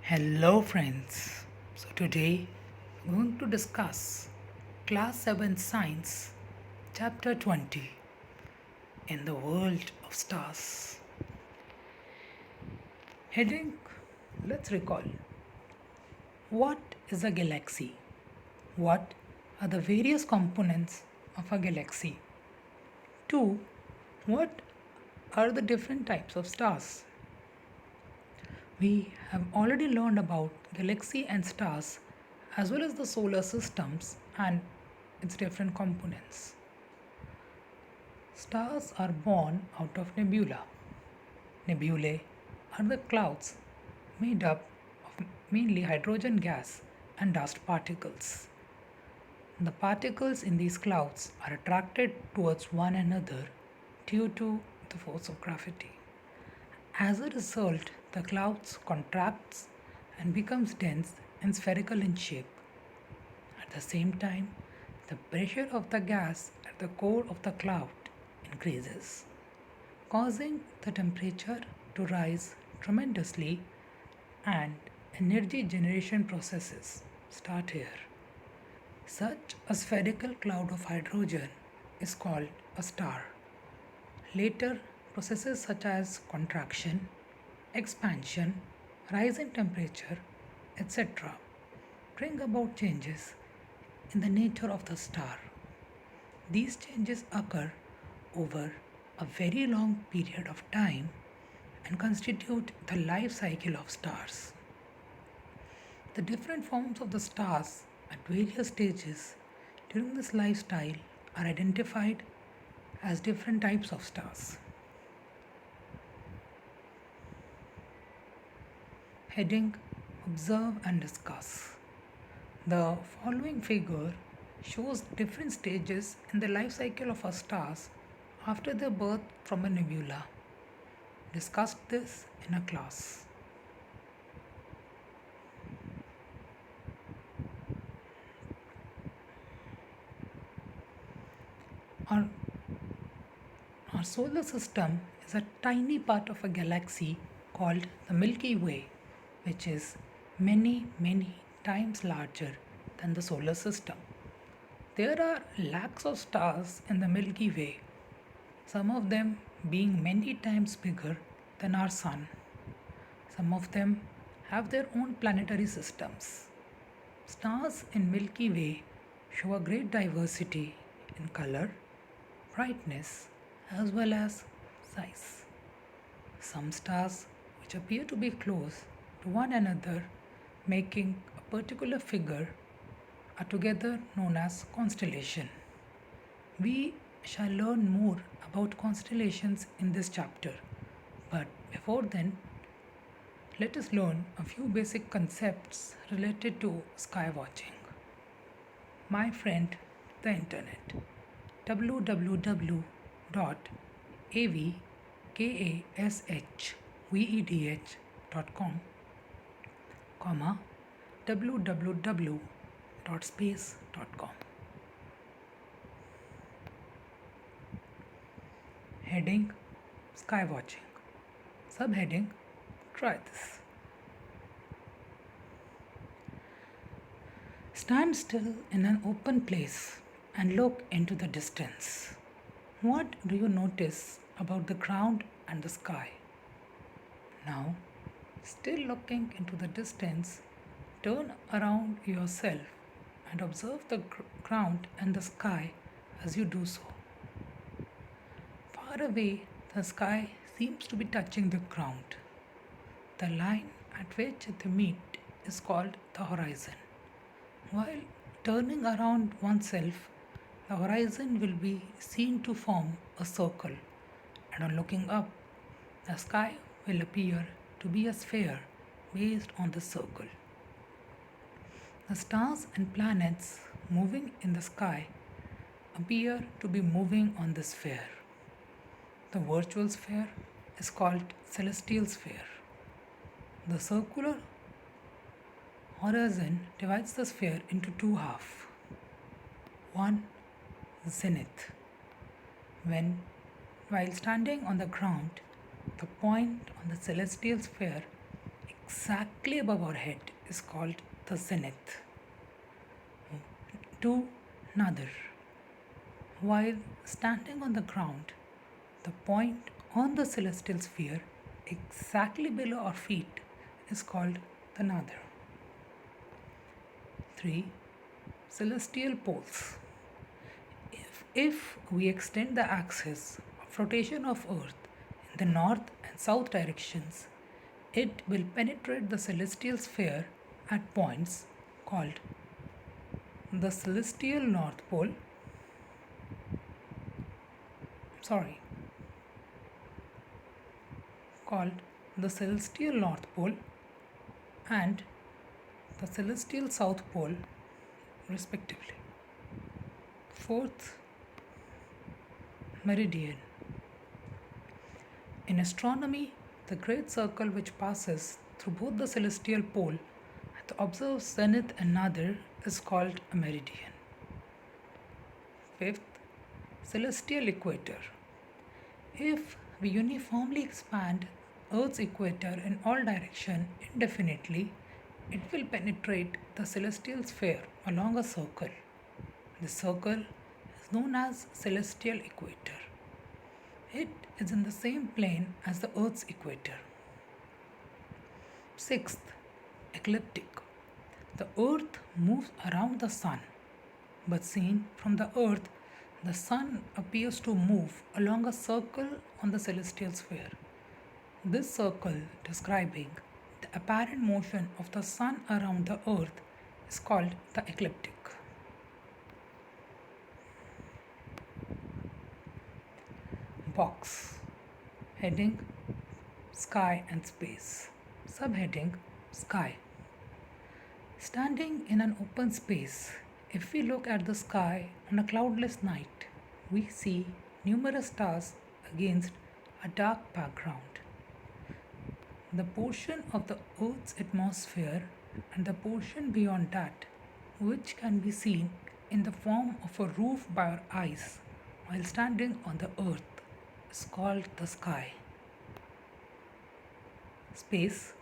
Hello, friends. So, today we're going to discuss Class 7 Science, Chapter 20 In the World of Stars. Heading Let's recall what is a galaxy? What are the various components of a galaxy? 2. What are the different types of stars? We have already learned about galaxy and stars as well as the solar systems and its different components. Stars are born out of nebula. Nebulae are the clouds made up of mainly hydrogen gas and dust particles. The particles in these clouds are attracted towards one another due to the force of gravity. As a result, the clouds contracts and becomes dense and spherical in shape. At the same time, the pressure of the gas at the core of the cloud increases, causing the temperature to rise tremendously, and energy generation processes start here. Such a spherical cloud of hydrogen is called a star. Later, processes such as contraction, expansion, rise in temperature, etc., bring about changes in the nature of the star. These changes occur over a very long period of time and constitute the life cycle of stars. The different forms of the stars at various stages during this lifestyle are identified as different types of stars. Heading Observe and Discuss. The following figure shows different stages in the life cycle of our stars after their birth from a nebula. Discussed this in a class. Our, our solar system is a tiny part of a galaxy called the Milky Way, which is many, many times larger than the solar system. There are lakhs of stars in the Milky Way, some of them being many times bigger than our Sun. Some of them have their own planetary systems. Stars in Milky Way show a great diversity in color, brightness, as well as size. Some stars, which appear to be close to one another, making a particular figure, are together known as constellation. We shall learn more about constellations in this chapter, but before then, let us learn a few basic concepts related to sky watching. My friend, the internet. www.avkashvedh.com, comma www.space.com. Heading Sky watching. Subheading Try this. Stand still in an open place and look into the distance. What do you notice about the ground and the sky? Now, still looking into the distance, turn around yourself and observe the ground and the sky as you do so. Far away, the sky seems to be touching the ground. The line at which they meet is called the horizon. While turning around oneself, the horizon will be seen to form a circle, and on looking up, the sky will appear to be a sphere based on the circle. The stars and planets moving in the sky appear to be moving on the sphere. The virtual sphere is called celestial sphere. The circular horizon divides the sphere into two halves. One, zenith. While standing on the ground, the point on the celestial sphere exactly above our head is called the zenith. To another, while standing on the ground, the point on the celestial sphere exactly below our feet is called the nether. 3. Celestial poles. If we extend the axis of rotation of Earth in the north and south directions, it will penetrate the celestial sphere at points called the celestial north pole, sorry, called the celestial north pole and the celestial south pole respectively. Fourth, meridian. In astronomy, the great circle which passes through both the celestial pole at the observed zenith and nadir is called a meridian. Fifth, celestial equator. If we uniformly expand Earth's equator in all directions indefinitely, it will penetrate the celestial sphere along a circle. This circle is known as celestial equator. It is in the same plane as the Earth's equator. Sixth, ecliptic. The Earth moves around the Sun, but seen from the Earth, the Sun appears to move along a circle on the celestial sphere. This circle, describing the apparent motion of the Sun around the Earth, is called the ecliptic. Box. Heading: Sky and Space. Subheading: Sky. Standing in an open space, if we look at the sky on a cloudless night, we see numerous stars against a dark background. The portion of the Earth's atmosphere and the portion beyond that, which can be seen in the form of a roof by our eyes while standing on the Earth, is called the sky. Space,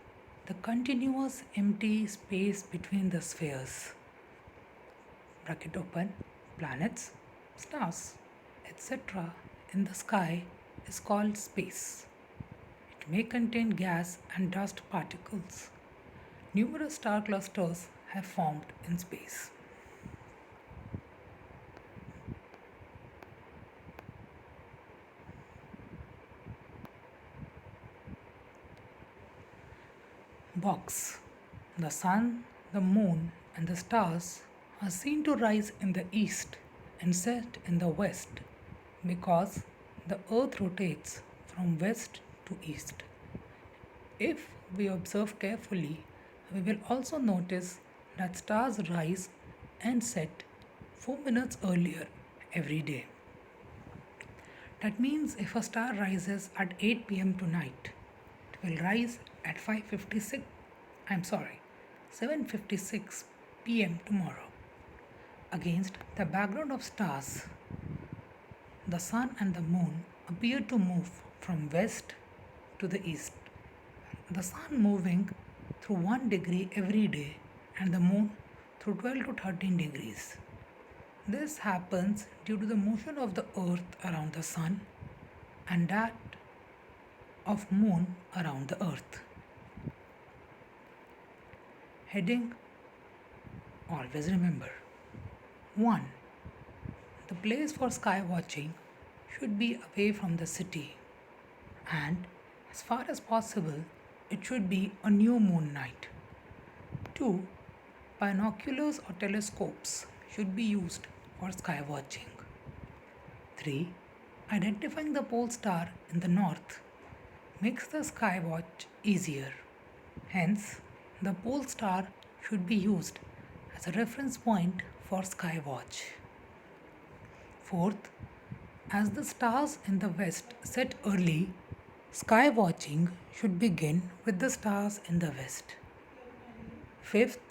the continuous empty space between the spheres. Bracket open, planets, stars, etc. in the sky is called space. It may contain gas and dust particles. Numerous star clusters have formed in space. Box. The sun, the moon, and the stars are seen to rise in the east and set in the west because the earth rotates from west to east. If we observe carefully, we will also notice that stars rise and set 4 minutes earlier every day. That means if a star rises at 8 pm tonight, it will rise at 7:56 pm tomorrow. Against the background of stars, the sun and the moon appear to move from west to the east. The sun moving through 1 degree every day and the moon through 12 to 13 degrees. This happens due to the motion of the earth around the sun and that of moon around the earth. Heading: always remember. 1. The place for sky watching should be away from the city, and as far as possible, it should be a new moon night. 2. Binoculars or telescopes should be used for sky watching. 3. Identifying the pole star in the north makes the sky watch easier. Hence, the pole star should be used as a reference point for sky watch. 4th, as the stars in the west set early, sky watching should begin with the stars in the west. 5th,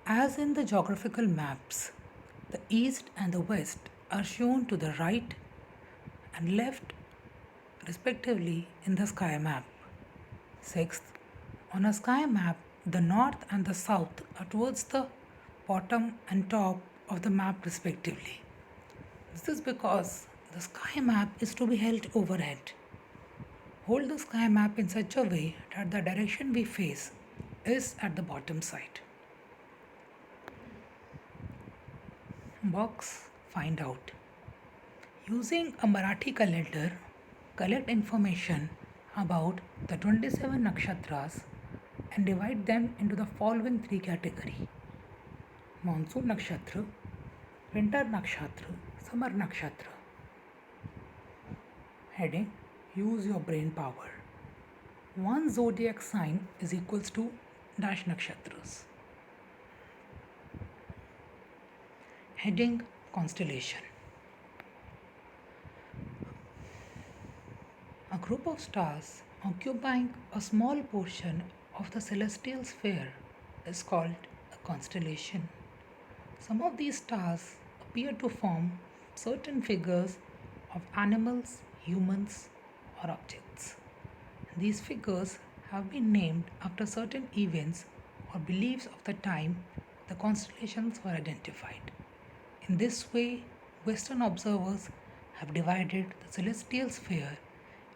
as in the geographical maps, the east and the west are shown to the right and left respectively in the sky map. 6th, On a sky map, the north and the south are towards the bottom and top of the map respectively. This is because the sky map is to be held overhead. Hold the sky map in such a way that the direction we face is at the bottom side. Box Find Out. Using a Marathi calendar, collect information about the 27 nakshatras and divide them into the following three categories: Monsoon Nakshatra, Winter Nakshatra, Summer Nakshatra. Heading: Use your brain power. One zodiac sign is equals to dash nakshatras. Heading: Constellation. A group of stars occupying a small portion of the celestial sphere is called a constellation. Some of these stars appear to form certain figures of animals, humans, or objects. These figures have been named after certain events or beliefs of the time the constellations were identified. In this way, Western observers have divided the celestial sphere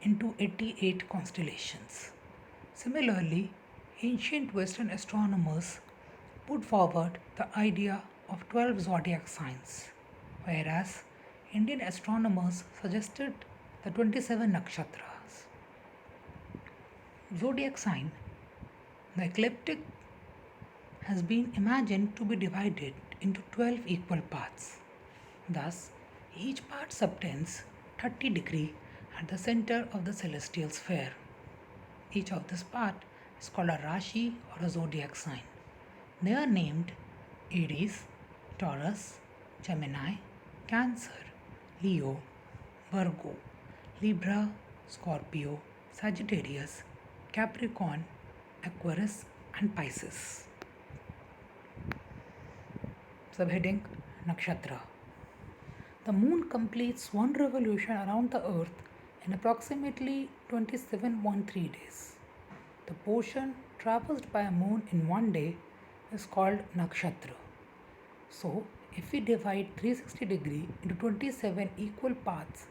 into 88 constellations. Similarly, ancient Western astronomers put forward the idea of 12 zodiac signs, whereas Indian astronomers suggested the 27 nakshatras. Zodiac sign: the ecliptic has been imagined to be divided into 12 equal parts. Thus, each part subtends 30 degrees at the center of the celestial sphere. Each of this part is called a Rashi or a zodiac sign. They are named Aries, Taurus, Gemini, Cancer, Leo, Virgo, Libra, Scorpio, Sagittarius, Capricorn, Aquarius, and Pisces. Subheading: Nakshatra. The moon completes one revolution around the earth in approximately 27.3 days. The portion traversed by a moon in one day is called nakshatra. So, if we divide 360 degree into 27 equal parts,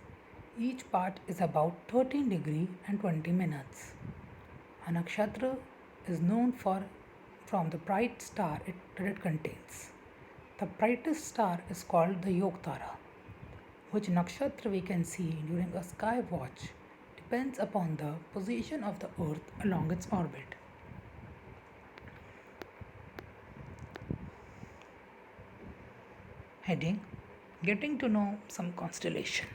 each part is about 13 degree and 20 minutes. A nakshatra is known from the bright star that it contains. The brightest star is called the Yogtara. Which nakshatra we can see during a sky watch depends upon the position of the earth along its orbit. Heading: Getting to know some constellation.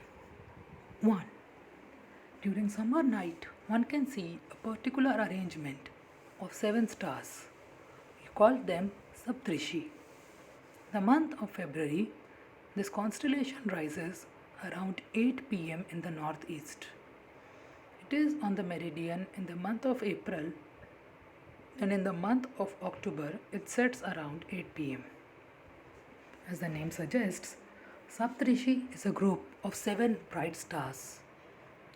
1. During summer night, one can see a particular arrangement of 7 stars. We call them Saptrishi. The month of February, this constellation rises around 8 pm in the northeast. It is on the meridian in the month of April, and in the month of October it sets around 8 pm. As the name suggests, Saptrishi is a group of 7 bright stars.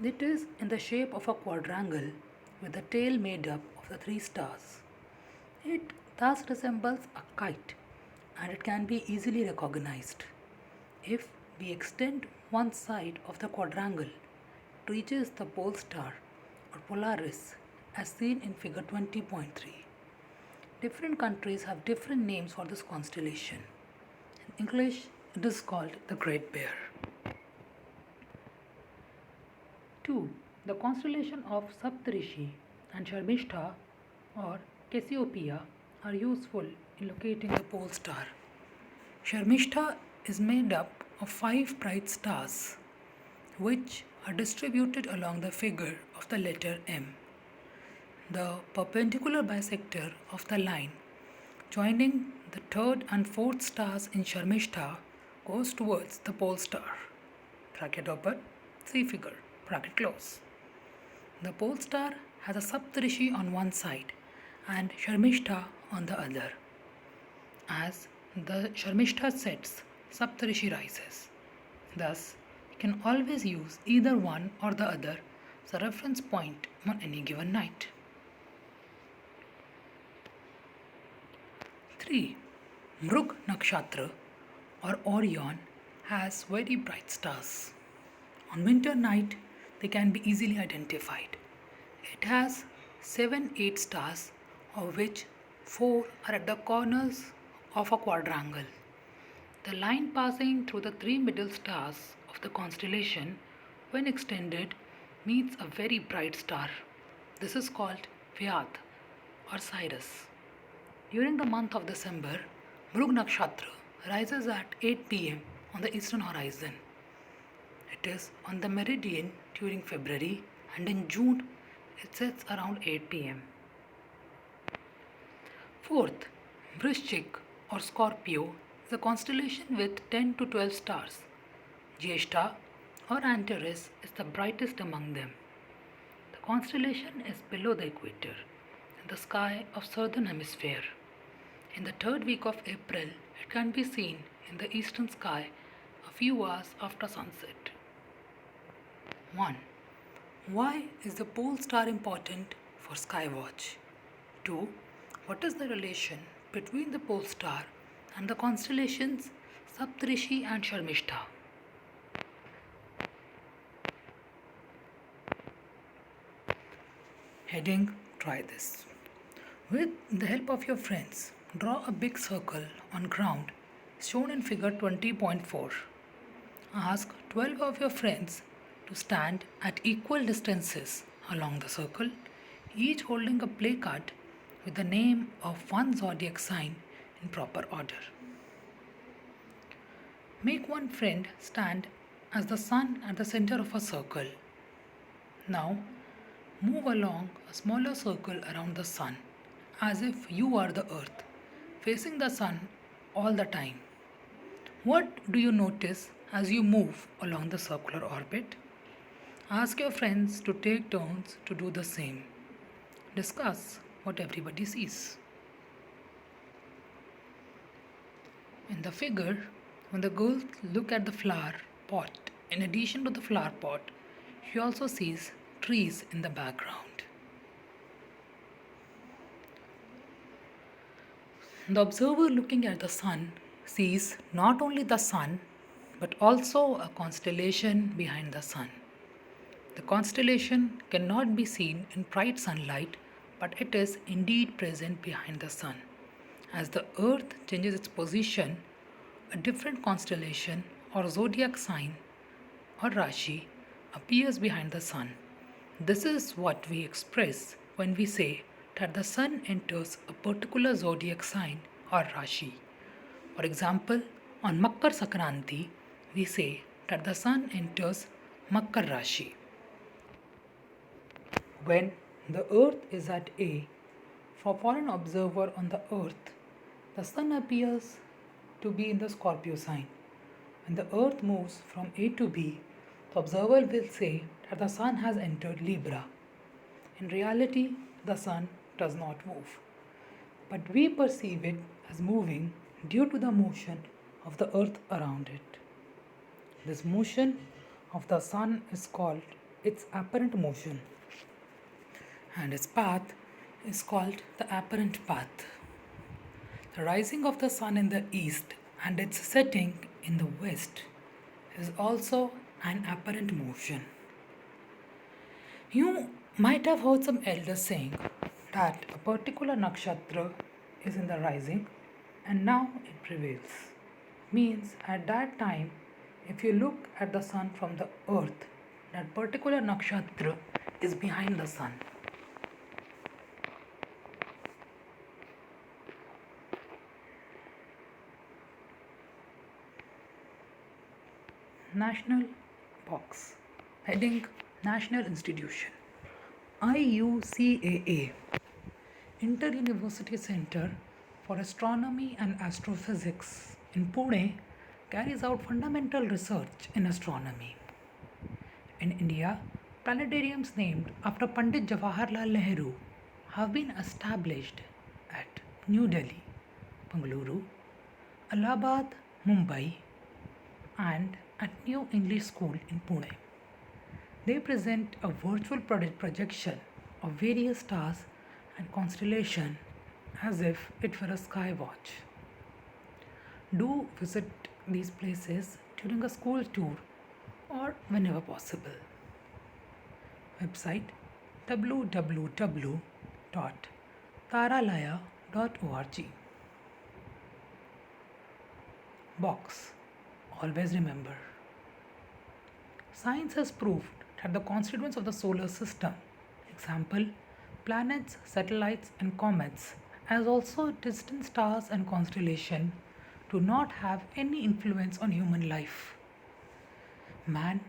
It is in the shape of a quadrangle with the tail made up of the 3 stars. It thus resembles a kite, and it can be easily recognized. If we extend one side of the quadrangle, it reaches the pole star or Polaris as seen in figure 20.3. Different countries have different names for this constellation. In English, it is called the Great Bear. 2. The constellation of Saptarishi and Sharmishta or Cassiopeia are useful in locating the pole star. Sharmishta is made up of 5 bright stars, which are distributed along the figure of the letter M. The perpendicular bisector of the line joining the 3rd and 4th stars in Sharmishta goes towards the pole star. Bracket open, see figure, bracket close. The pole star has a Saptarishi on one side and Sharmishta on the other. As the Sharmishta sets, Saptarishi rises. Thus, you can always use either one or the other as a reference point on any given night. 3. Mrug Nakshatra or Orion has very bright stars. On winter night, they can be easily identified. It has 7 8 stars, of which 4 are at the corners of a quadrangle. The line passing through the 3 middle stars of the constellation, when extended, meets a very bright star. This is called Vyad or Sirius. During the month of December, Mrug Nakshatra rises at 8 p.m. on the eastern horizon. It is on the meridian during February, and in June it sets around 8 p.m. Fourth, Vrishchik or Scorpio is a constellation with 10 to 12 stars. Jyeshta or Antares is the brightest among them. The constellation is below the equator in the sky of southern hemisphere. In the third week of April, it can be seen in the eastern sky a few hours after sunset. 1. Why is the pole star important for skywatch? 2. What is the relation between the pole star and the constellations Saptarishi and Sharmishta? Heading: try this. With the help of your friends, draw a big circle on ground shown in figure 20.4. Ask 12 of your friends to stand at equal distances along the circle, each holding a play card with the name of one zodiac sign in proper order. Make one friend stand as the sun at the center of a circle. Now, move along a smaller circle around the sun as if you are the earth, facing the sun all the time. What do you notice as you move along the circular orbit? Ask your friends to take turns to do the same. Discuss what everybody sees. In the figure, when the girl looks at the flower pot, in addition to the flower pot, she also sees trees in the background. The observer looking at the sun sees not only the sun but also a constellation behind the sun. The constellation cannot be seen in bright sunlight, but it is indeed present behind the sun. As the earth changes its position, a different constellation or zodiac sign or Rashi appears behind the sun. This is what we express when we say that the sun enters a particular zodiac sign or Rashi. For example, on Makar Sankranti, we say that the sun enters Makar Rashi. When the earth is at A, for an observer on the earth, the sun appears to be in the Scorpio sign. When the earth moves from A to B, the observer will say that the sun has entered Libra. In reality, the sun does not move, but we perceive it as moving due to the motion of the earth around it. This motion of the sun is called its apparent motion, and its path is called the apparent path. The rising of the sun in the east and its setting in the west is also an apparent motion. You might have heard some elders saying that a particular nakshatra is in the rising and now it prevails. Means at that time, if you look at the sun from the earth, that particular nakshatra is behind the sun. National box. Heading: National Institution. IUCAA, Inter-University Center for Astronomy and Astrophysics in Pune, carries out fundamental research in astronomy. In India, planetariums named after Pandit Jawaharlal Nehru have been established at New Delhi, Bengaluru, Allahabad, Mumbai, and at New English School in Pune. They present a virtual projection of various stars and constellations as if it were a sky watch. Do visit these places during a school tour or whenever possible. Website www.taralaya.org. Box. Always remember. Science has proved that the constituents of the solar system, example, planets, satellites, and comets, as also distant stars and constellations, do not have any influence on human life. Man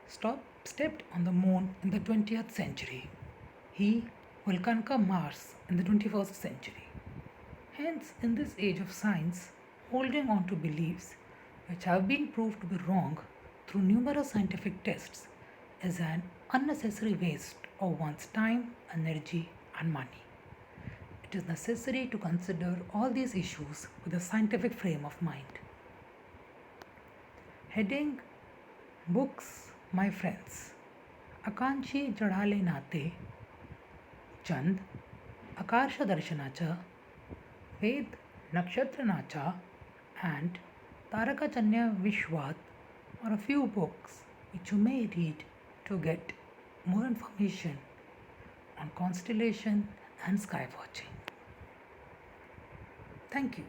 stepped on the moon in the 20th century. He will conquer Mars in the 21st century. Hence, in this age of science, holding on to beliefs which have been proved to be wrong through numerous scientific tests is an unnecessary waste of one's time, energy, and money. It is necessary to consider all these issues with a scientific frame of mind. Heading Books, My Friends. आकांक्षी जळाले नाते, चंद, आकाश दर्शनाचा, वेद नक्षत्रनाचा, and Tarakachanya Vishwat are a few books which you may read to get more information on constellation and sky watching. Thank you.